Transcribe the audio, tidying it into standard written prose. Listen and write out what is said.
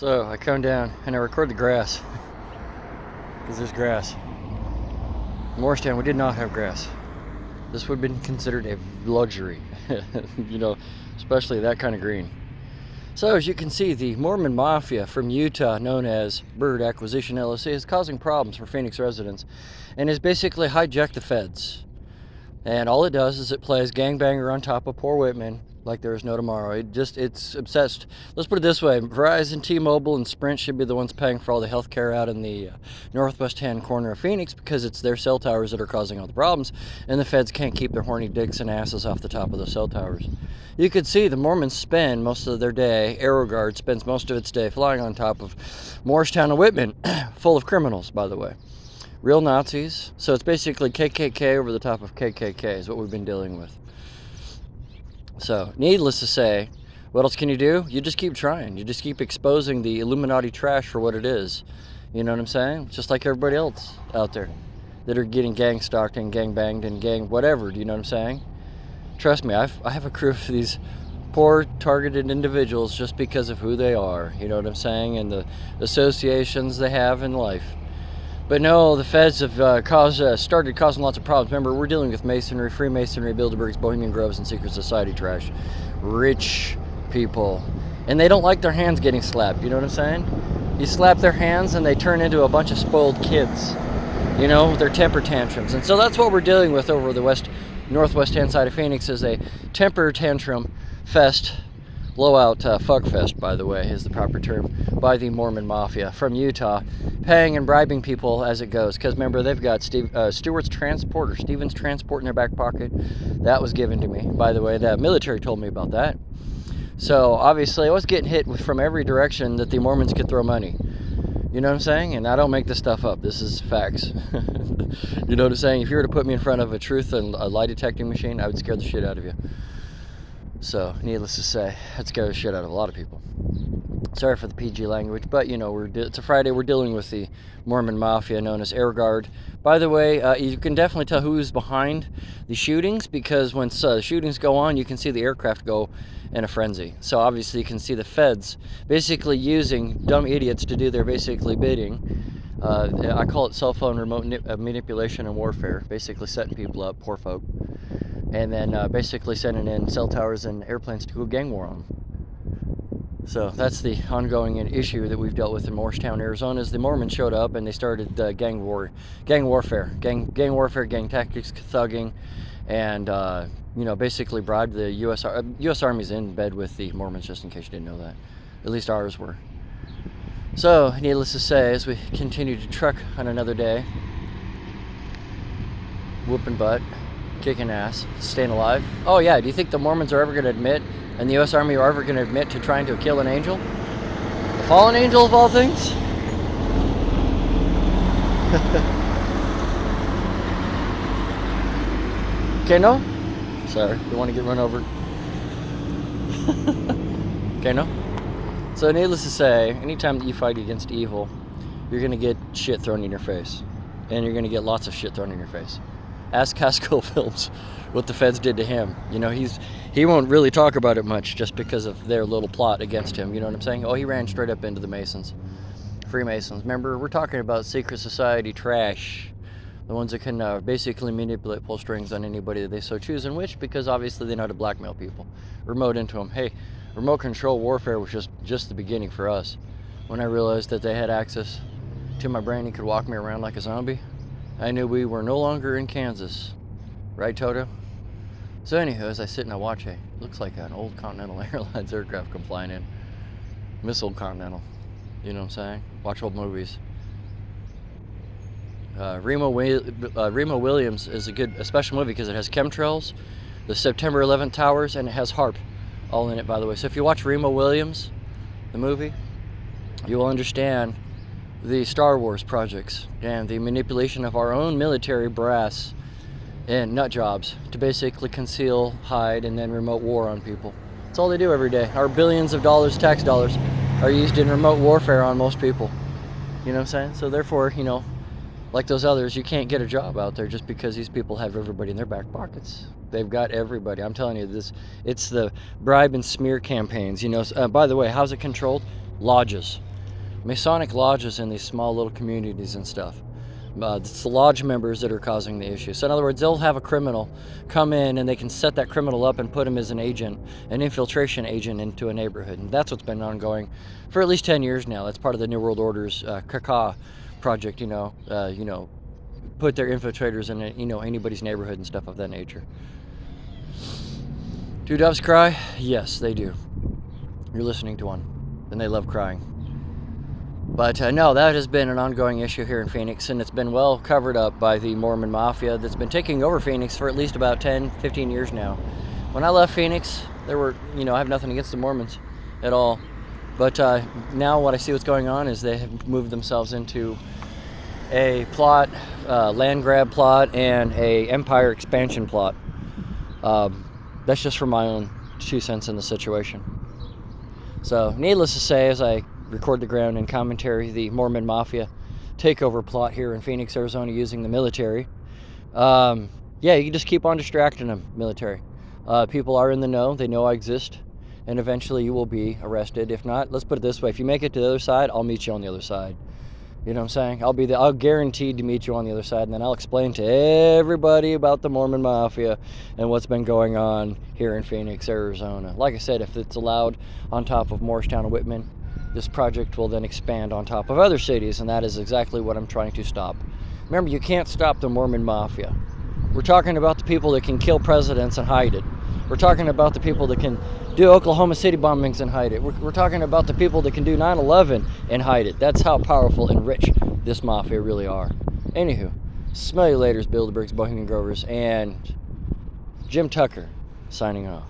So I come down and I record the grass because there's grass. In Morristown, we did not have grass. This would have been considered a luxury, you know, especially that kind of green. So as you can see, the Mormon Mafia from Utah, known as Bird Acquisition LLC, is causing problems for Phoenix residents and has basically hijacked the feds. And all it does is it plays gangbanger on top of poor Whitman like there is no tomorrow. It's obsessed. Let's put it this way. Verizon, T-Mobile, and Sprint should be the ones paying for all the health care out in the northwest hand corner of Phoenix because it's their cell towers that are causing all the problems, and the feds can't keep their horny dicks and asses off the top of those cell towers. You could see the Mormons spend most of their day, AeroGuard spends most of its day flying on top of Morristown and Whitman, full of criminals, by the way. Real Nazis. So it's basically KKK over the top of KKK is what we've been dealing with. So, needless to say, what else can you do? You just keep trying. You just keep exposing the Illuminati trash for what it is. You know what I'm saying? Just like everybody else out there that are getting gang stalked and gang banged and gang whatever. Do you know what I'm saying? Trust me, I have a crew of these poor targeted individuals just because of who they are. You know what I'm saying? And the associations they have in life. But no, the feds have started causing lots of problems. Remember, we're dealing with Masonry, Freemasonry, Bilderbergs, Bohemian Groves, and secret society trash. Rich people. And they don't like their hands getting slapped, you know what I'm saying? You slap their hands and they turn into a bunch of spoiled kids. You know, their temper tantrums. And so that's what we're dealing with over the northwest hand side of Phoenix is a temper tantrum fest. Blowout fuck fest, by the way, is the proper term, by the Mormon Mafia from Utah, paying and bribing people as it goes. Because remember, they've got Stewart's Transport or Stevens Transport in their back pocket. That was given to me, by the way. That military told me about that. So obviously, I was getting hit from every direction that the Mormons could throw money. You know what I'm saying? And I don't make this stuff up. This is facts. You know what I'm saying? If you were to put me in front of a truth and a lie detecting machine, I would scare the shit out of you. So, needless to say, that scared the shit out of a lot of people. Sorry for the PG language, but you know, it's a Friday. We're dealing with the Mormon Mafia, known as AeroGuard. By the way, you can definitely tell who's behind the shootings because when shootings go on, you can see the aircraft go in a frenzy. So obviously, you can see the feds basically using dumb idiots to do their basically bidding. I call it cell phone remote manipulation and warfare. Basically, setting people up, poor folk. And then basically sending in cell towers and airplanes to go gang war on them. So that's the ongoing issue that we've dealt with in Morristown, Arizona. Is the Mormons showed up and they started gang warfare, gang tactics, thugging, and you know, basically bribed the U.S. Army's in bed with the Mormons, just in case you didn't know that. At least ours were. So, needless to say, as we continue to truck on another day, whooping butt, kicking ass, staying alive. Oh yeah, do you think the Mormons are ever going to admit, and the U.S. Army are ever going to admit to trying to kill an angel? A fallen angel of all things? Okay, no? Sorry, you want to get run over? Okay, no? So needless to say, anytime that you fight against evil, you're going to get shit thrown in your face. And you're going to get lots of shit thrown in your face. Ask Haskell Films what the feds did to him. You know, he won't really talk about it much just because of their little plot against him. You know what I'm saying? Oh, he ran straight up into the Masons. Freemasons. Remember, we're talking about secret society trash. The ones that can basically manipulate, pull strings on anybody that they so choose, and which, because obviously they know how to blackmail people. Remote into them. Hey, remote control warfare was just the beginning for us. When I realized that they had access to my brain and could walk me around like a zombie, I knew we were no longer in Kansas. Right, Toto? So anywho, as I sit and I watch, it looks like an old Continental Airlines aircraft come flying in. Missile Continental. You know what I'm saying? Watch old movies. Remo Williams is a special movie because it has chemtrails, the September 11th towers, and it has HARP all in it, by the way. So if you watch Remo Williams, the movie, you will understand the Star Wars projects and the manipulation of our own military brass and nut jobs to basically conceal, hide, and then remote war on people. That's all they do every day. Our billions of dollars, tax dollars, are used in remote warfare on most people. You know what I'm saying? So therefore, you know, like those others, you can't get a job out there just because these people have everybody in their back pockets. They've got everybody. I'm telling you, it's the bribe and smear campaigns. You know, by the way, how's it controlled? Lodges. Masonic lodges in these small little communities and stuff. It's the lodge members that are causing the issue. So in other words, they'll have a criminal come in and they can set that criminal up and put him as an agent, an infiltration agent into a neighborhood. And that's what's been ongoing for at least 10 years now. That's part of the New World Order's KAKA project, put their infiltrators in, anybody's neighborhood and stuff of that nature. Do doves cry? Yes, they do. You're listening to one, and they love crying. But no, that has been an ongoing issue here in Phoenix, and it's been well covered up by the Mormon Mafia that's been taking over Phoenix for at least about 10, 15 years now. When I left Phoenix, there were, I have nothing against the Mormons at all. But now what I see what's going on is they have moved themselves into a plot, land grab plot, and a empire expansion plot. That's just from my own 2 cents in the situation. So, needless to say, as I record the ground and commentary the Mormon Mafia takeover plot here in Phoenix, Arizona, using the military. You can just keep on distracting them, military. People are in the know. They know I exist. And eventually you will be arrested. If not, let's put it this way. If you make it to the other side, I'll meet you on the other side. You know what I'm saying? I'll guaranteed to meet you on the other side, and then I'll explain to everybody about the Mormon Mafia and what's been going on here in Phoenix, Arizona. Like I said, if it's allowed on top of Morristown and Whitman, this project will then expand on top of other cities, and that is exactly what I'm trying to stop. Remember, you can't stop the Mormon Mafia. We're talking about the people that can kill presidents and hide it. We're talking about the people that can do Oklahoma City bombings and hide it. We're talking about the people that can do 9/11 and hide it. That's how powerful and rich this mafia really are. Anywho, smell you later, Bilderbergs, Bohemian Grovers, and Jim Tucker signing off.